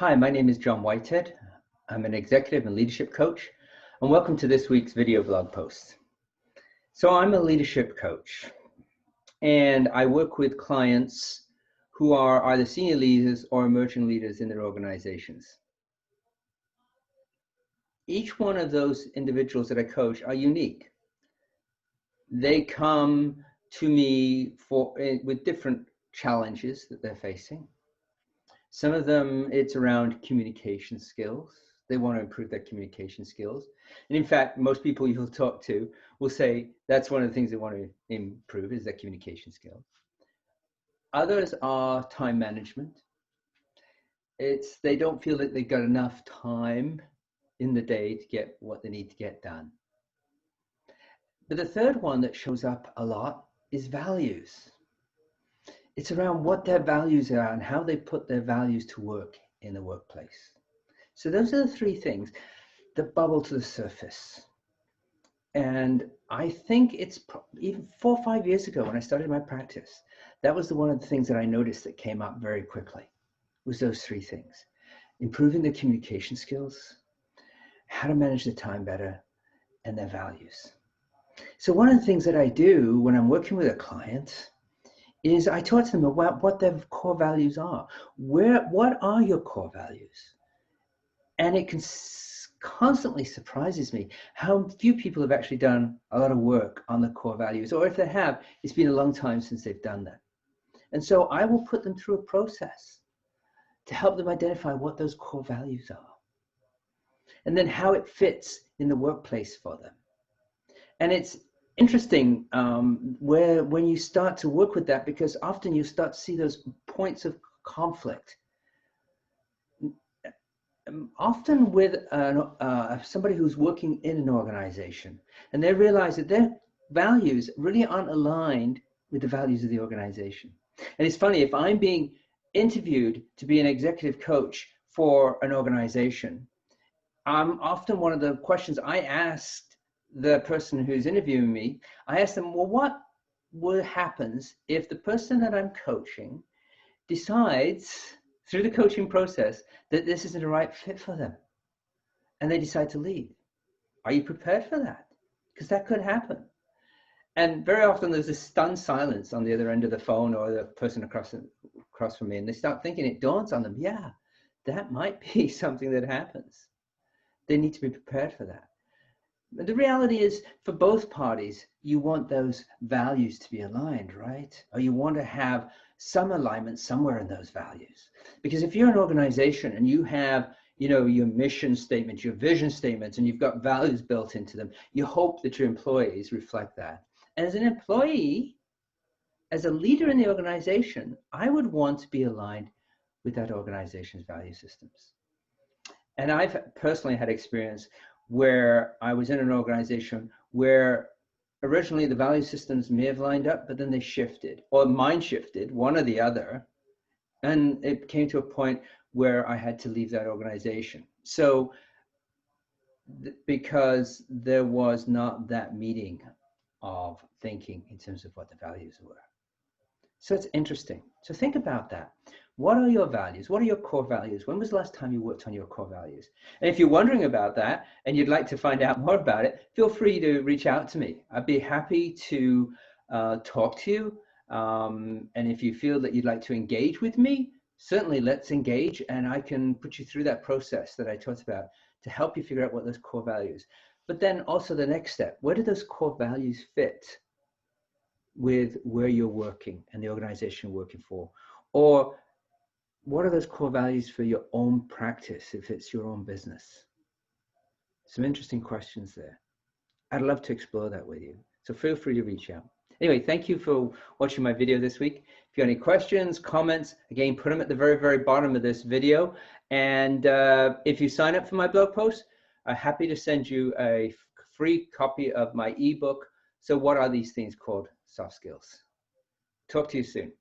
Hi, my name is John Whitehead. I'm an executive and leadership coach, and welcome to this week's video blog post. So I'm a leadership coach, and I work with clients who are either senior leaders or emerging leaders in their organizations. Each one of those individuals that I coach are unique. They come to me with different challenges that they're facing. Some of them, it's around communication skills. They want to improve their communication skills. And in fact, most people you'll talk to will say that's one of the things they want to improve is their communication skills. Others are time management. They don't feel that they've got enough time in the day to get what they need to get done. But the third one that shows up a lot is values. It's around what their values are and how they put their values to work in the workplace. So those are the three things that bubble to the surface. And I think it's even 4 or 5 years ago when I started my practice, that was one of the things that I noticed that came up very quickly, was those three things: improving their communication skills, how to manage their time better, and their values. So one of the things that I do when I'm working with a client is I talk to them about what their core values are. What are your core values? And it constantly surprises me how few people have actually done a lot of work on the core values, or if they have, it's been a long time since they've done that. And so I will put them through a process to help them identify what those core values are, and then how it fits in the workplace for them. And it's interesting when you start to work with that, because often you start to see those points of conflict. Often with somebody who's working in an organization, and they realize that their values really aren't aligned with the values of the organization. And it's funny, if I'm being interviewed to be an executive coach for an organization, often one of the questions I asked the person who's interviewing me, I asked them, well, what happens if the person that I'm coaching decides through the coaching process that this isn't the right fit for them and they decide to leave? Are you prepared for that? Because that could happen. And very often there's a stunned silence on the other end of the phone or the person across from me, and they start thinking, it dawns on them, yeah, that might be something that happens. They need to be prepared for that. But the reality is, for both parties, you want those values to be aligned, right? Or you want to have some alignment somewhere in those values. Because if you're an organization and you have, your mission statement, your vision statements, and you've got values built into them, you hope that your employees reflect that. And as an employee, as a leader in the organization, I would want to be aligned with that organization's value systems. And I've personally had experience where I was in an organization where originally the value systems may have lined up, but then they shifted, or mine shifted, one or the other. And it came to a point where I had to leave that organization. So because there was not that meeting of thinking in terms of what the values were. So it's interesting. So think about that. What are your values? What are your core values? When was the last time you worked on your core values? And if you're wondering about that and you'd like to find out more about it, feel free to reach out to me. I'd be happy to talk to you. And if you feel that you'd like to engage with me, certainly let's engage, and I can put you through that process that I talked about to help you figure out what those core values. But then also the next step, where do those core values fit with where you're working and the organization you're working for? Or what are those core values for your own practice if it's your own business? Some interesting questions there. I'd love to explore that with you. So feel free to reach out. Anyway, thank you for watching my video this week. If you have any questions, comments, again, put them at the very, very bottom of this video. And if you sign up for my blog post, I'm happy to send you a free copy of my ebook. So what are these things called? Soft skills. Talk to you soon.